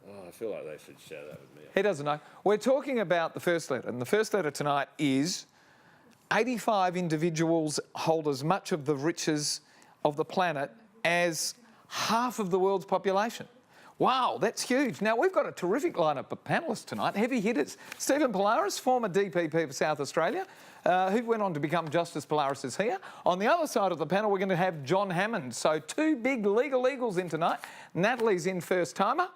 Oh, I feel like they should share that with me. He doesn't know. We're talking about the first letter, and the first letter tonight is 85 individuals hold as much of the riches of the planet as half of the world's population. Wow, that's huge. Now, we've got a terrific lineup of panellists tonight, heavy hitters. Stephen Pallaras, former DPP for South Australia, who went on to become Justice Pallaras is here. On the other side of the panel, we're going to have John Hammond. So two big legal eagles in tonight. Natalie's in first timer.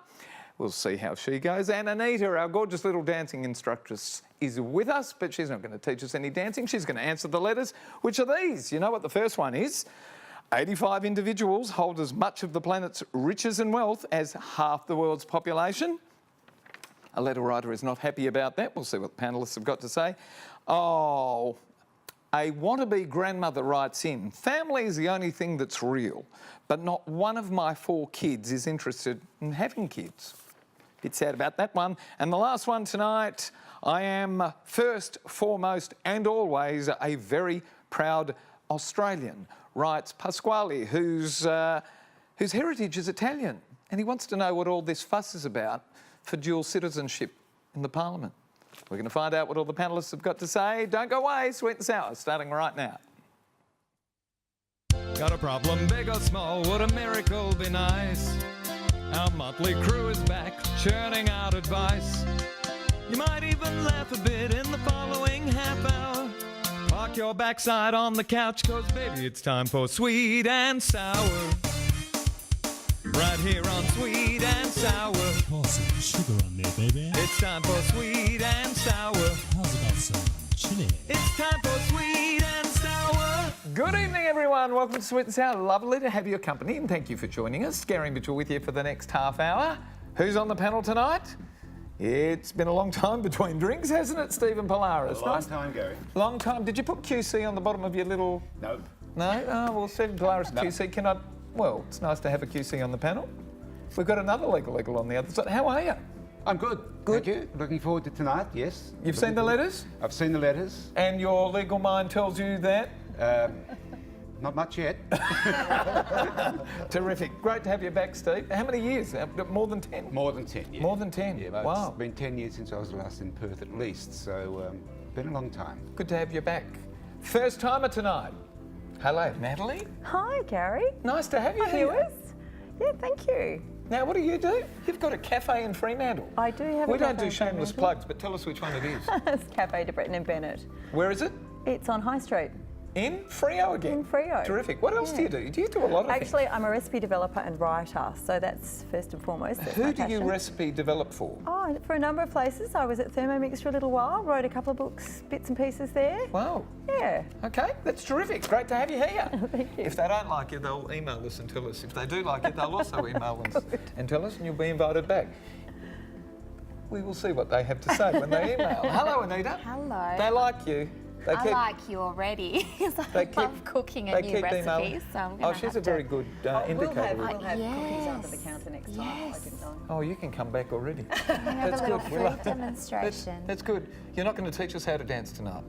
We'll see how she goes. And Anita, our gorgeous little dancing instructress, is with us, but she's not going to teach us any dancing. She's going to answer the letters, which are these. You know what the first one is? 85 individuals hold as much of the planet's riches and wealth as half the world's population. A letter writer is not happy about that. We'll see what the panellists have got to say. Oh, a wannabe grandmother writes in, family is the only thing that's real, but not one of my 4 kids is interested in having kids. Bit sad about that one. And the last one tonight, I am first, foremost and always a very proud Australian, writes Pasquale, whose heritage is Italian, and he wants to know what all this fuss is about for dual citizenship in the Parliament. We're going to find out what all the panellists have got to say. Don't go away, Sweet and Sour, starting right now. Got a problem, big or small, would a miracle be nice? Our motley crew is back, churning out advice. You might even laugh a bit in the following half hour. Park your backside on the couch, cause baby it's time for Sweet and Sour. Right here on Sweet and Sour. Pour some sugar on there, baby. It's time for Sweet and Sour. How's about some chili? It's time for Sweet and Sour. Good evening, everyone. Welcome to Sweet and Sour. Lovely to have your company, and thank you for joining us. Gary Mitchell with you for the next half hour. Who's on the panel tonight? It's been a long time between drinks, hasn't it, Stephen Pallaras? A long time, Gary. Long time. Did you put QC on the bottom of your little... No. No? Oh, well, Stephen Pallaras, No. QC. Can I... Well, it's nice to have a QC on the panel. We've got another legal eagle on the other side. How are you? I'm good. Good. Thank you. Looking forward to tonight, yes. You've seen the letters? I've seen the letters. And your legal mind tells you that? Not much yet. Terrific. Great to have you back, Steve. How many years? More than 10? More than 10, yeah. More than 10? Yeah, but Wow. It's been 10 years since I was last in Perth at least, so been a long time. Good to have you back. First timer tonight. Hello, Natalie. Hi, Gary. Nice to have you Hi, here. viewers. Yeah, thank you. Now, what do? You've got a cafe in Fremantle. I do have We a don't cafe do in shameless Fremantle. plugs, but tell us which one it is. It's Cafe de Breton and Bennett. Where is it? It's on High Street. In Freo again? In Freo. Terrific. What else do you do? Do you do a lot of Actually, I'm a recipe developer and writer, so that's first and foremost. things? That's my Who do you passion. recipe develop for? Oh, for a number of places. I was at Thermomix for a little while, wrote a couple of books, bits and pieces there. Wow. Yeah. Okay, that's terrific. Great to have you here. Thank you. If they don't like you, they'll email us and tell us. If they do like it, they'll also email us and tell us, and you'll be invited back. We will see what they have to say when they email. Hello, Anita. Hello. They like you. They I like you already because I love cooking and new recipes. So I'm gonna she's have a very to... good We'll indicator. have cookies Yes. under the counter next time. I Yes. didn't know. Oh, you can come back already. have That's a little good. We food love that. demonstration. That's good. You're not going to teach us how to dance tonight.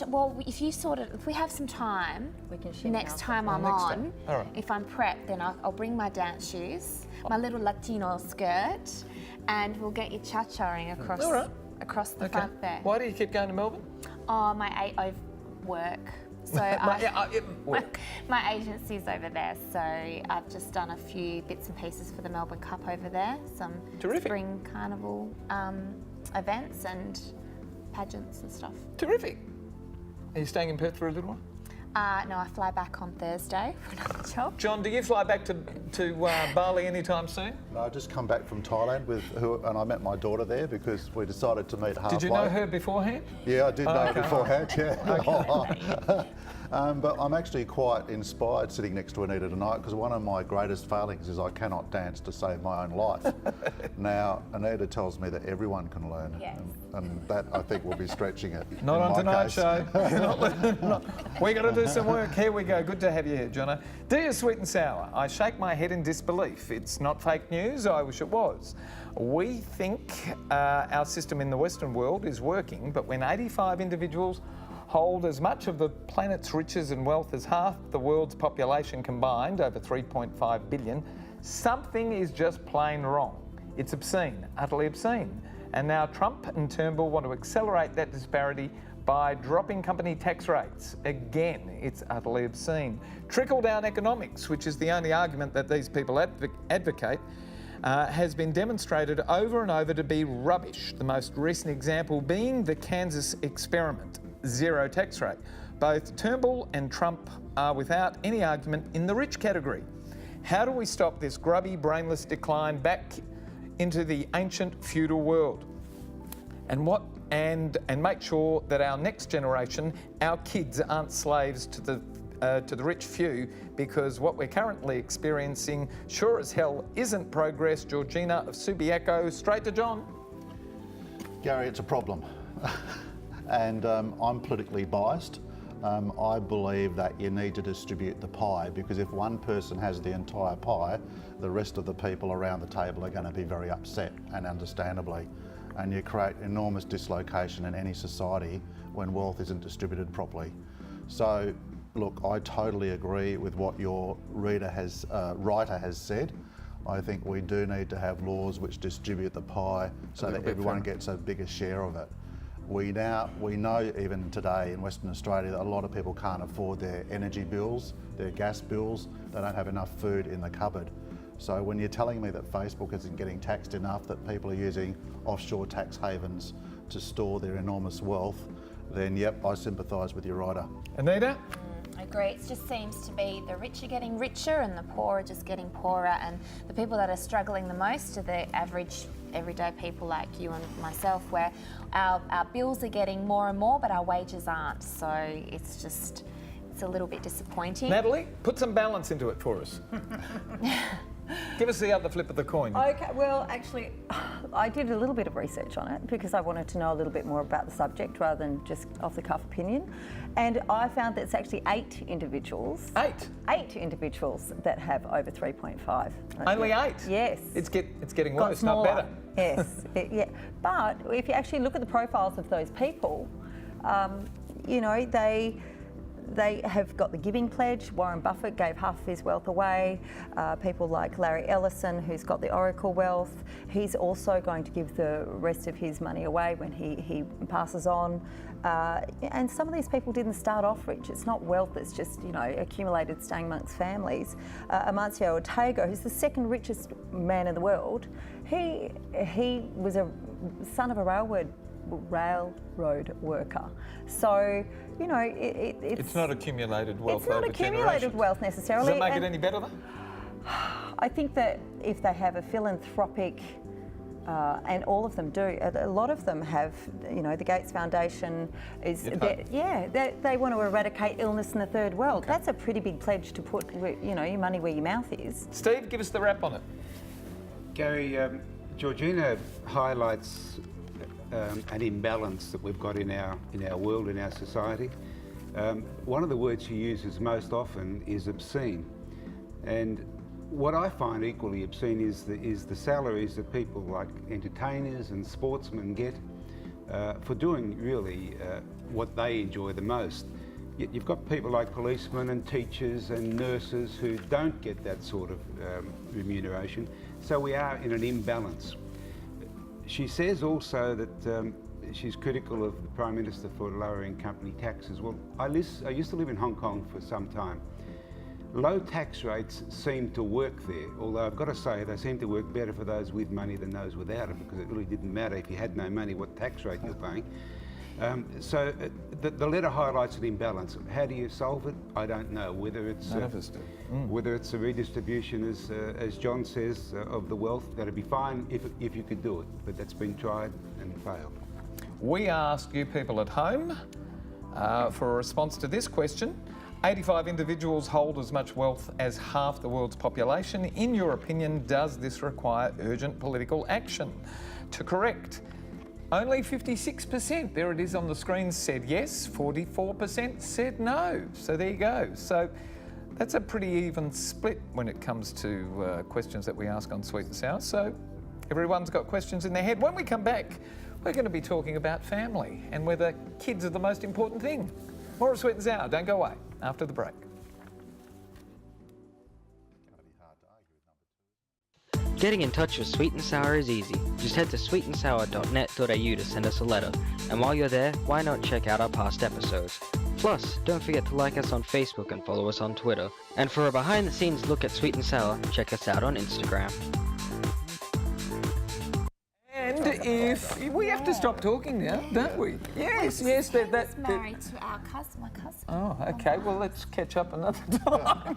Well, if we have some time, We can share next now. time I'm next on, time. All right. if I'm prepped, then I'll bring my dance shoes, my little Latino skirt, and we'll get you cha-chaing across All right. across the front there. Why do you keep going to Melbourne? Oh, I work. So my agency's over there, so I've just done a few bits and pieces for the Melbourne Cup over there, some Terrific. spring carnival events and pageants and stuff. Terrific. Are you staying in Perth for a little while? No, I fly back on Thursday for another job. John, do you fly back to Bali anytime soon? No, I just come back from Thailand and I met my daughter there because we decided to meet halfway. Did you know her beforehand? Yeah, I did know okay. her beforehand, yeah. But I'm actually quite inspired sitting next to Anita tonight because one of my greatest failings is I cannot dance to save my own life. Now, Anita tells me that everyone can learn, Yes. and that I think will be stretching it. Not in on my Tonight case. Show. We got to do some work. Here we go. Good to have you here, Jono. Dear Sweet and Sour, I shake my head in disbelief. It's not fake news. I wish it was. We think our system in the Western world is working, but when 85 individuals hold as much of the planet's riches and wealth as half the world's population combined, over 3.5 billion, Something is just plain wrong. It's obscene, utterly obscene. And now Trump and Turnbull want to accelerate that disparity by dropping company tax rates. Again, it's utterly obscene. Trickle-down economics, which is the only argument that these people advocate, has been demonstrated over and over to be rubbish. The most recent example being the Kansas experiment, zero tax rate. Both Turnbull and Trump are without any argument in the rich category. How do we stop this grubby, brainless decline back into the ancient feudal world? And make sure that our next generation, our kids, aren't slaves to the rich few, because what we're currently experiencing sure as hell isn't progress. Georgina of Subiaco, straight to John. Gary, it's a problem. And I'm politically biased. I believe that you need to distribute the pie, because if one person has the entire pie, the rest of the people around the table are going to be very upset, and understandably. And you create enormous dislocation in any society when wealth isn't distributed properly. So, look, I totally agree with what your writer has said. I think we do need to have laws which distribute the pie so that everyone gets a bigger share of it. We know even today in Western Australia that a lot of people can't afford their energy bills, their gas bills. They don't have enough food in the cupboard. So when you're telling me that Facebook isn't getting taxed enough, that people are using offshore tax havens to store their enormous wealth, then yep, I sympathise with your writer. Anita? I agree. It just seems to be the rich are getting richer and the poor are just getting poorer, and the people that are struggling the most are the average everyday people like you and myself, where our bills are getting more and more but our wages aren't. So it's a little bit disappointing. Natalie, put some balance into it for us. Give us the other flip of the coin. Okay, well, actually, I did a little bit of research on it because I wanted to know a little bit more about the subject rather than just off-the-cuff opinion. And I found that it's actually 8 individuals. 8? 8 individuals that have over 3.5. Only 8? Yes. It's getting Got worse, not smaller. better. Yes, yeah. But if you actually look at the profiles of those people, you know, they have got the giving pledge. Warren Buffett gave half of his wealth away. People like Larry Ellison, who's got the Oracle wealth, he's also going to give the rest of his money away when he passes on. And some of these people didn't start off rich. It's not wealth that's just, you know, accumulated staying amongst families. Amancio Ortega, who's the second richest man in the world, he was a son of a railroad worker. So, you know, it's not accumulated wealth. It's not over accumulated generations. wealth necessarily. Does that make it any better though? I think that if they have a philanthropic, and all of them do, a lot of them have, you know, the Gates Foundation is, they want to eradicate illness in the third world. Okay. That's a pretty big pledge to put, you know, your money where your mouth is. Steve, give us the wrap on it. Gary, Georgina highlights an imbalance that we've got in our world, in our society. One of the words she uses most often is obscene, and what I find equally obscene is the salaries that people like entertainers and sportsmen get for doing really what they enjoy the most. Yet you've got people like policemen and teachers and nurses who don't get that sort of remuneration. So we are in an imbalance. She says also that she's critical of the Prime Minister for lowering company taxes. Well, I used to live in Hong Kong for some time. Low tax rates seem to work there, although I've got to say they seem to work better for those with money than those without it, because it really didn't matter if you had no money what tax rate you're paying. So the letter highlights an imbalance. How do you solve it? I don't know. Whether it's whether it's a redistribution, as John says, of the wealth, that'd be fine if you could do it, but that's been tried and failed. We ask you people at home for a response to this question. 85 individuals hold as much wealth as half the world's population. In your opinion, does this require urgent political action to correct? Only 56%, there it is on the screen, said yes. 44% said no. So there you go. So that's a pretty even split when it comes to questions that we ask on Sweet and Sour. So everyone's got questions in their head. When we come back, we're going to be talking about family and whether kids are the most important thing. More of Sweet and Sour. Don't go away after the break. Getting in touch with Sweet and Sour is easy. Just head to sweetandsour.net.au to send us a letter. And while you're there, why not check out our past episodes? Plus, don't forget to like us on Facebook and follow us on Twitter. And for a behind-the-scenes look at Sweet and Sour, check us out on Instagram. And if we have to stop talking now, don't we? Yes, yes. He was married to our cousin, my cousin. Oh, okay. Well, let's catch up another time.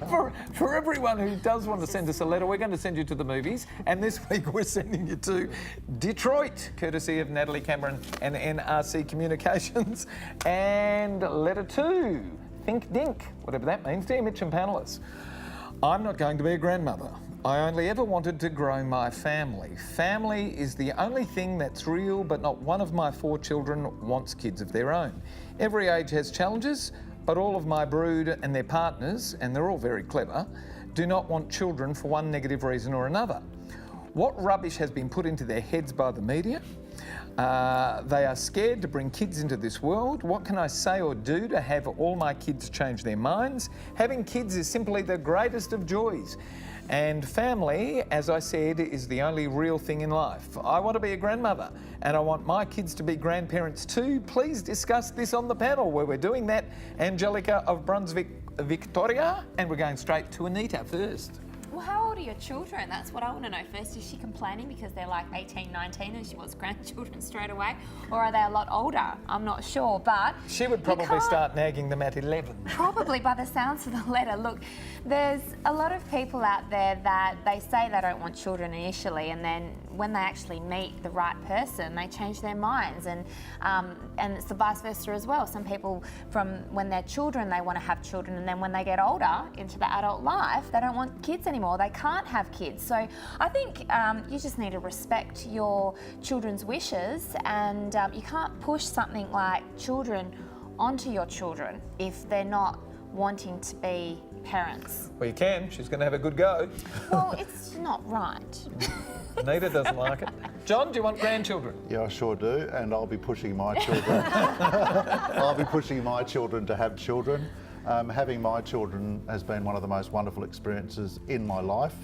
For everyone who does want to send us a letter, we're going to send you to the movies. And this week we're sending you to Detroit, courtesy of Natalie Cameron and NRC Communications. And letter 2, Think Dink, whatever that means. Dear Mitch and Pallaras, I'm not going to be a grandmother. I only ever wanted to grow my family. Family is the only thing that's real, but not one of my 4 children wants kids of their own. Every age has challenges, but all of my brood and their partners, and they're all very clever, do not want children for one negative reason or another. What rubbish has been put into their heads by the media? They are scared to bring kids into this world. What can I say or do to have all my kids change their minds? Having kids is simply the greatest of joys. And family, as I said, is the only real thing in life. I want to be a grandmother and I want my kids to be grandparents too. Please discuss this on the panel where we're doing that. Angelica of Brunswick, Victoria, and we're going straight to Anita first. Well, how old are your children? That's what I want to know first. Is she complaining because they're like 18, 19 and she wants grandchildren straight away? Or are they a lot older? I'm not sure, but... She would probably start nagging them at 11. Probably by the sounds of the letter. Look, there's a lot of people out there that they say they don't want children initially, and then when they actually meet the right person, they change their minds, and it's the vice versa as well. Some people, from when they're children, they want to have children, and then when they get older into the adult life, they don't want kids anymore. They can't have kids. So I think you just need to respect your children's wishes, and you can't push something like children onto your children if they're not wanting to be parents. Well, you can. She's going to have a good go. Well, it's not right. Anita doesn't like it. John, do you want grandchildren? Yeah, I sure do, and I'll be pushing my children. I'll be pushing my children to have children. Having my children has been one of the most wonderful experiences in my life,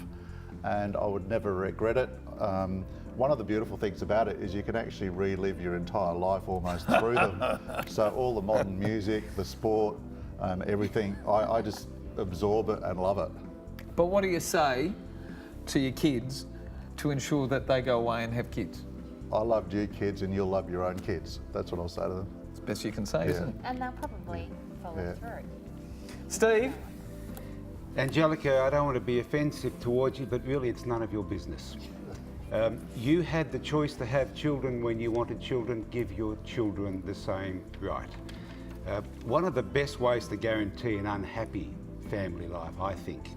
and I would never regret it. One of the beautiful things about it is you can actually relive your entire life almost through them. So all the modern music, the sport, everything, I just absorb it and love it. But what do you say to your kids to ensure that they go away and have kids? I loved you kids and you'll love your own kids. That's what I'll say to them. It's the best you can say, isn't it? And they'll probably follow through. Steve? Angelica, I don't want to be offensive towards you, but really it's none of your business. You had the choice to have children when you wanted children. Give your children the same right. One of the best ways to guarantee an unhappy family life, I think,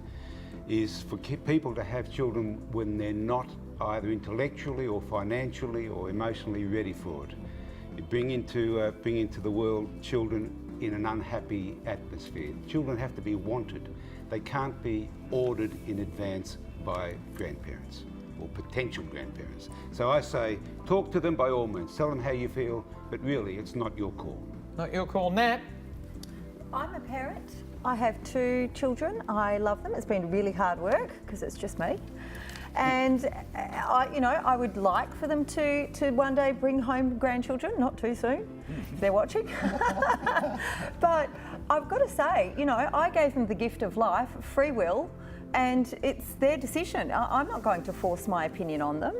is for people to have children when they're not either intellectually or financially or emotionally ready for it. You bring into the world children in an unhappy atmosphere. Children have to be wanted. They can't be ordered in advance by grandparents or potential grandparents. So I say, talk to them by all means. Tell them how you feel, but really it's not your call. Not your call. Nat? I'm a parent. I have 2 children. I love them. It's been really hard work because it's just me. And I would like for them to one day bring home grandchildren, not too soon, if they're watching. But I've got to say, I gave them the gift of life, free will, and it's their decision. I'm not going to force my opinion on them.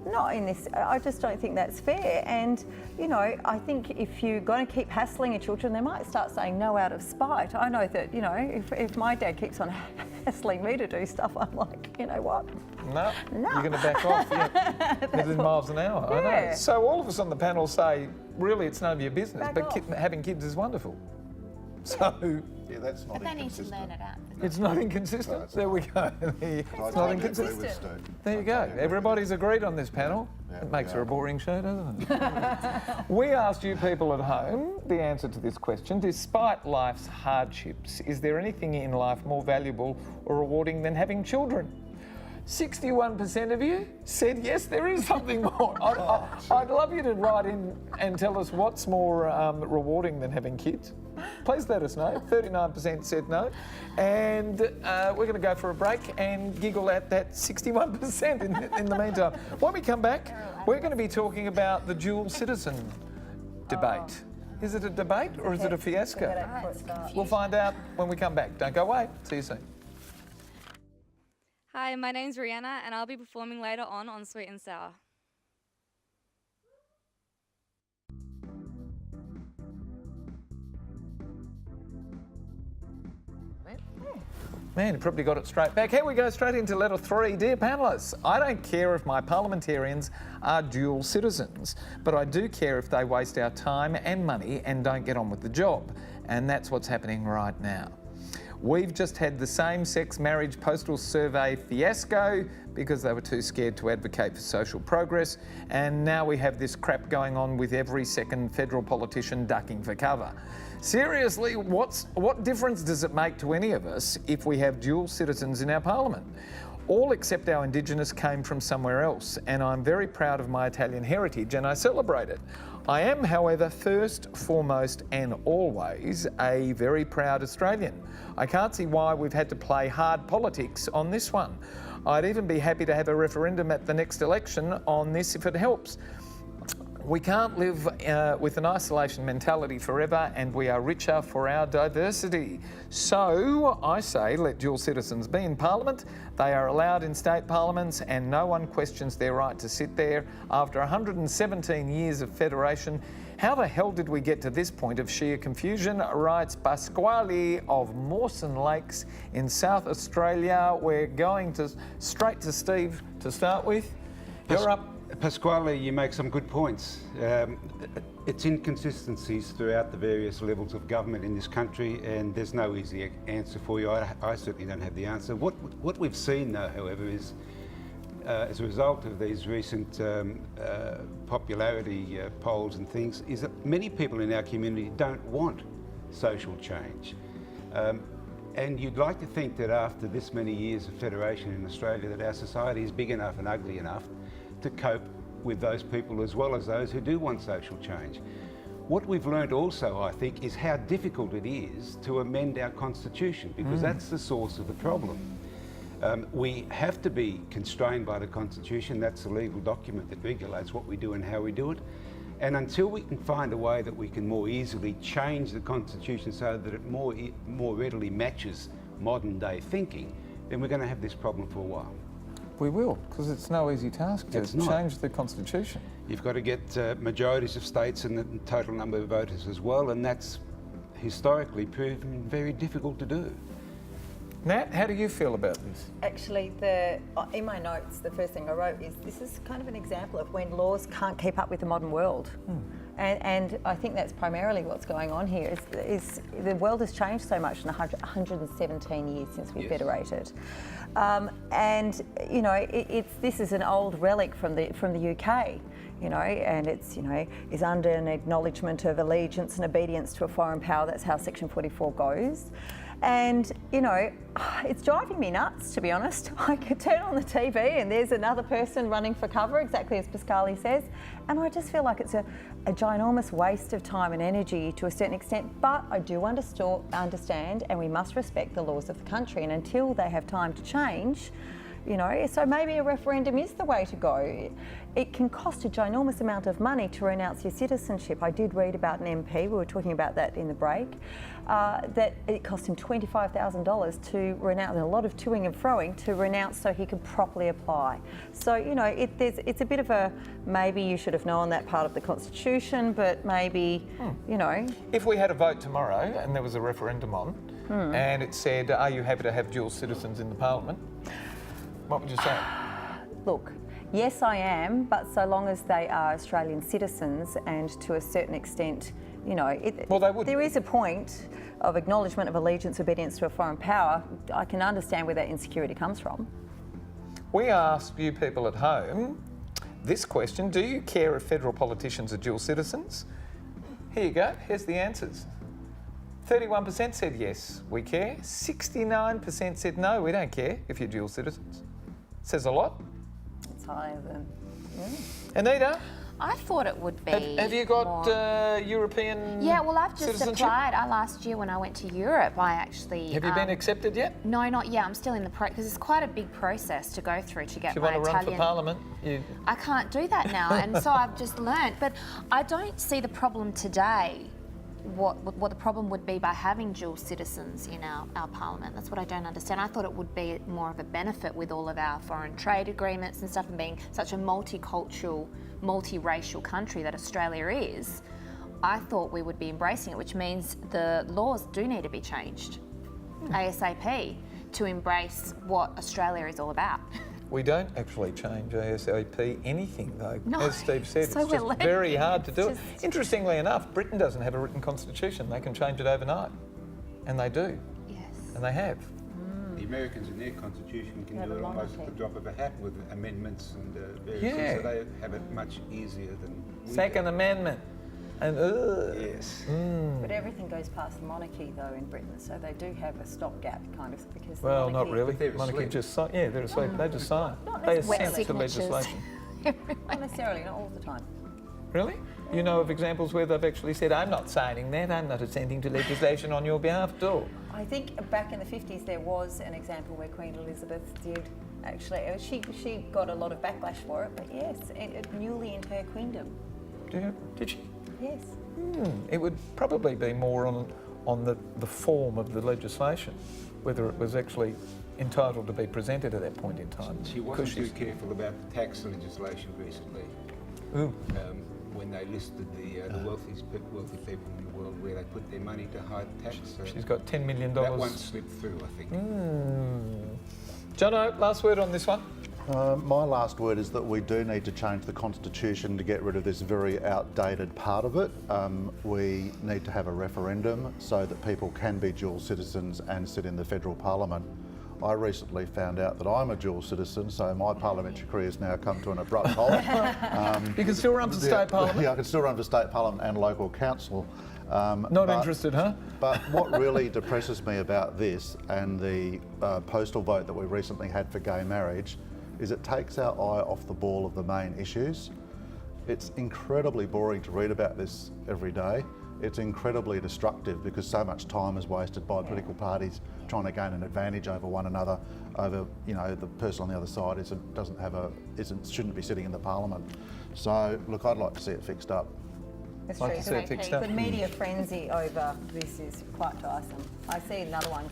Not in this, I just don't think that's fair. And, I think if you're going to keep hassling your children, they might start saying no out of spite. I know that, if my dad keeps on hassling me to do stuff, I'm like, you know what? No. You're going to back off, yeah. Within miles an hour, I know. So all of us on the panel say, really, it's none of your business, but having kids is wonderful. So... Yeah, that's not But they need to inconsistent. learn it out. It's not inconsistent? No, it's there we go. It's not inconsistent. There you go. Everybody's agreed on this panel. Yeah, It makes for a boring show, doesn't it? We asked you people at home the answer to this question. Despite life's hardships, is there anything in life more valuable or rewarding than having children? 61% of you said yes, there is something more. I'd love you to write in and tell us what's more rewarding than having kids. Please let us know. 39% said no. And we're going to go for a break and giggle at that 61% in the meantime. When we come back, we're going to be talking about the dual citizen debate. Is it a debate or is it a fiasco? We'll find out when we come back. Don't go away. See you soon. Hi, my name's Rianna and I'll be performing later on Sweet and Sour. Man, you probably got it straight back. Here we go, straight into letter 3. Dear panellists, I don't care if my parliamentarians are dual citizens, but I do care if they waste our time and money and don't get on with the job. And that's what's happening right now. We've just had the same-sex marriage postal survey fiasco because they were too scared to advocate for social progress, and now we have this crap going on with every second federal politician ducking for cover. Seriously, what difference does it make to any of us if we have dual citizens in our parliament? All except our Indigenous came from somewhere else, and I'm very proud of my Italian heritage and I celebrate it. I am, however, first, foremost and always a very proud Australian. I can't see why we've had to play hard politics on this one. I'd even be happy to have a referendum at the next election on this if it helps. We can't live with an isolation mentality forever, and we are richer for our diversity. So I say let dual citizens be in Parliament. They are allowed in state parliaments and no one questions their right to sit there. After 117 years of federation, how the hell did we get to this point of sheer confusion, writes Pasquale of Mawson Lakes in South Australia. We're going straight to Steve to start with. You're up. Pasquale, you make some good points. It's inconsistencies throughout the various levels of government in this country, and there's no easy answer for you. I certainly don't have the answer. What we've seen, though, however, is as a result of these recent popularity polls and things, is that many people in our community don't want social change. And you'd like to think that after this many years of federation in Australia, that our society is big enough and ugly enough to cope with those people as well as those who do want social change. What we've learned also, I think, is how difficult it is to amend our constitution, because that's the source of the problem. We have to be constrained by the constitution. That's the legal document that regulates what we do and how we do it. And until we can find a way that we can more easily change the constitution so that it more readily matches modern day thinking, then we're going to have this problem for a while. We will, because it's no easy task to change the constitution. You've got to get majorities of states and the total number of voters as well, and that's historically proven very difficult to do. Nat, how do you feel about this? Actually, in my notes, the first thing I wrote is this is kind of an example of when laws can't keep up with the modern world. And I think that's primarily what's going on here. Is the world has changed so much in 117 years since we federated, and you know this is an old relic from the UK. You know, and it's, you know, is under an acknowledgement of allegiance and obedience to a foreign power. That's how Section 44 goes. And, you know, it's driving me nuts, to be honest. I could turn on the TV and there's another person running for cover, exactly as Pasquale says, and I just feel like it's a ginormous waste of time and energy to a certain extent, but I do understand, and we must respect the laws of the country, and until they have time to change, you know, so maybe a referendum is the way to go. It can cost a ginormous amount of money to renounce your citizenship. I did read about an MP, we were talking about that in the break, that it cost him $25,000 to renounce, and a lot of toing and froing to renounce so he could properly apply. So, you know, it's a bit of a, maybe you should have known that part of the Constitution, but maybe, you know. If we had a vote tomorrow and there was a referendum on, and it said, are you happy to have dual citizens in the Parliament? What would you say? Look, yes, I am, but so long as they are Australian citizens and to a certain extent, you know, there is a point of acknowledgement of allegiance, obedience to a foreign power. I can understand where that insecurity comes from. We asked you people at home this question: do you care if federal politicians are dual citizens? Here you go, here's the answers. 31% said yes, we care. 69% said no, we don't care if you're dual citizens. Says a lot. It's higher than. Anita, I thought it would be. have you got more- European Yeah, well, I've just citizenship? applied. Last year when I went to Europe, I actually. Have you been accepted yet? No, not yet. I'm still in the because it's quite a big process to go through to get If you my want to run Italian. for Parliament, I can't do that now, and so I've just learnt. But I don't see the problem today. What the problem would be by having dual citizens in our parliament. That's what I don't understand. I thought it would be more of a benefit with all of our foreign trade agreements and stuff, and being such a multicultural, multiracial country that Australia is. I thought we would be embracing it, which means the laws do need to be changed ASAP to embrace what Australia is all about. we don't actually change ASAP anything, though. No, As Steve said, so it's we're just learning. very hard to do It's it. just- Interestingly enough, Britain doesn't have a written constitution. They can change it overnight, and they do, Yes. and they have. The Americans in their constitution can Yeah, do the it almost at monarchy. the drop of a hat with amendments and various Yeah. things, so they have it much easier than we Second do. Amendment, and Yes. But everything goes past the monarchy though in Britain, so they do have a stopgap kind of because. well, the not monarchy, really. they're Monarchy asleep. just sign. Yeah, they're asleep. They just sign. Not They necessarily. assent to Wet signatures. legislation. Not necessarily, not all the time. Really? You know of examples where they've actually said, "I'm not signing that. I'm not assenting to legislation on your behalf at all." I think back in the 50s there was an example where Queen Elizabeth did actually. She got a lot of backlash for it, but yes, newly into her queendom. Did she? Yes. It would probably be more on the form of the legislation, whether it was actually entitled to be presented at that point in time. She wasn't too careful about the tax legislation recently. Ooh. When they listed the wealthy people in the world where they put their money to hide tax. She's got $10 million. That one slipped through, I think. Jono, last word on this one. My last word is that we do need to change the constitution to get rid of this very outdated part of it. We need to have a referendum so that people can be dual citizens and sit in the federal parliament. I recently found out that I'm a dual citizen, so my parliamentary career has now come to an abrupt halt. You can still run for state parliament. Yeah, I can still run for state parliament and local council. Not interested, huh? But what really depresses me about this and the postal vote that we recently had for gay marriage is it takes our eye off the ball of the main issues. It's incredibly boring to read about this every day. It's incredibly destructive because so much time is wasted by political parties trying to gain an advantage over one another, over the person on the other side shouldn't be sitting in the parliament. So look, I'd like to see it fixed up. That's Like true. to see it fixed up. The media frenzy over this is quite tiresome. I see another one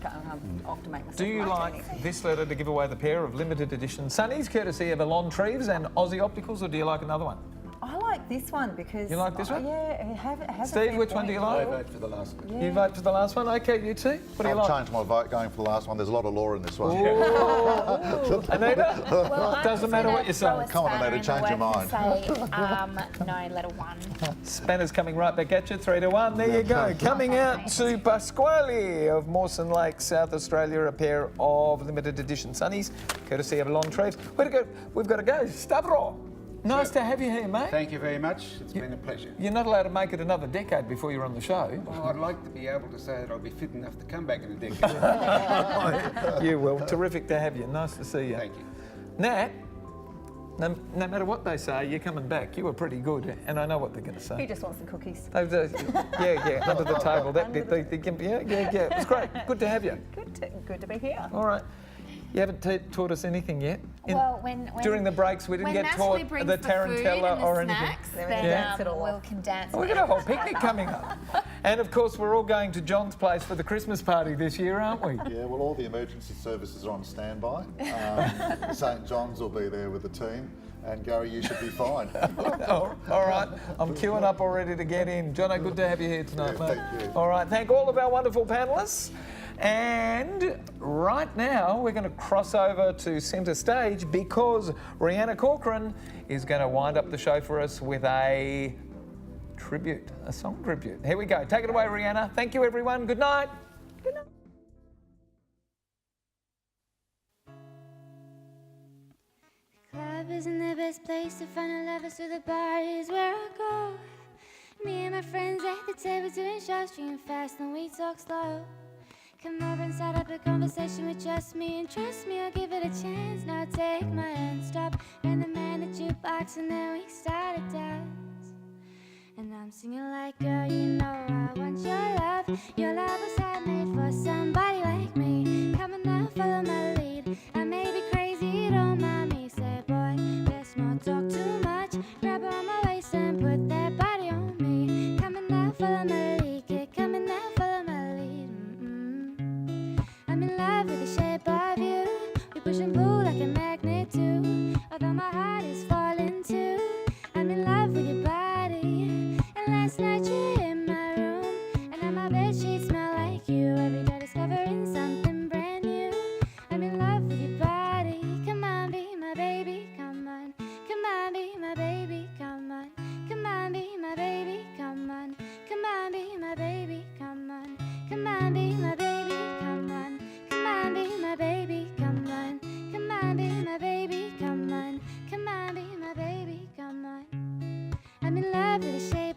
off to make myself. Do you like this letter to give away the pair of limited edition sunnies, courtesy of Alon Treves and Aussie Opticals, or do you like another one? I like this one because. You like this one? Yeah, it has Steve, which one do you I like? vote for the last one. You vote for the last one? Okay, you too. What do you I'll like? change my vote going for the last one. There's a lot of law in this one. Anita? Well, I'm Doesn't just matter gonna what you say. throw a Come on, spanner Anita, in the change your works and say, no, letter one. Spanner's coming right back at you, 3 to 1. There you go. Coming out to Pasquale of Mawson Lake, South Australia, a pair of limited edition sunnies, courtesy of Alon Treves. We've got to go. Stavro, nice to have you here, mate. Thank you very much. It's been a pleasure. You're not allowed to make it another decade before you're on the show. Well, I'd like to be able to say that I'll be fit enough to come back in a decade. You will. Terrific to have you. Nice to see you. Thank you. Nat, no matter what they say, you're coming back. You were pretty good, and I know what they're going to He say. just wants the cookies. Yeah, under the table. Yeah, it was great. Good to have you. Good to be here. All right. You haven't taught us anything yet. Well, when during the breaks, we didn't when get Natalie taught brings the food tarantella and the or anything. snacks, Yeah. then Dance it all we off. can dance. Oh, we've got a whole picnic coming up. And of course, we're all going to John's place for the Christmas party this year, aren't we? Yeah, well, all the emergency services are on standby. St John's will be there with the team, and Gary, you should be fine. All right, I'm queuing up already to get in. Jono, good to have you here tonight, Yeah, mate. thank you. All right, thank all of our wonderful panellists. And right now, we're going to cross over to centre stage because Rianna Corcoran is going to wind up the show for us with a song tribute. Here we go. Take it away, Rianna. Thank you, everyone. Good night. Good night. Club isn't the best place to find a lover, so the bar is where I go. Me and my friends at the table doing shots, drinking fast and we talk slow. Come over and start up a conversation with just me, and trust me, I'll give it a chance. Now take my hand, stop, and the man at jukebox, and then we start to dance. And I'm singing like, girl, you know I want your love. Your love was handmade for somebody like me. Come on now, follow my lead. I may be crazy, don't mind me. Say, boy, let's not talk too much. Grab on my waist and put that body on me. Come on now, follow my lead. Yeah, come on now, follow my lead. I'm in love with the shape of you. We push and pull like a magnet too. Although my heart is falling too. I'm in love with your body. And last night you were in my room, and now my bed sheets smell like you. Every day discovering something brand new. I'm in love with your body. Come on, be my baby. Come on, come on, be my baby. Come on, come on, be my baby. Come on, come on, be my baby. Come on, come on, be my baby. Come on, come on, be my baby. Come on, come on, be my baby. Come on, come on, be my baby. Come on. I'm in love with the shape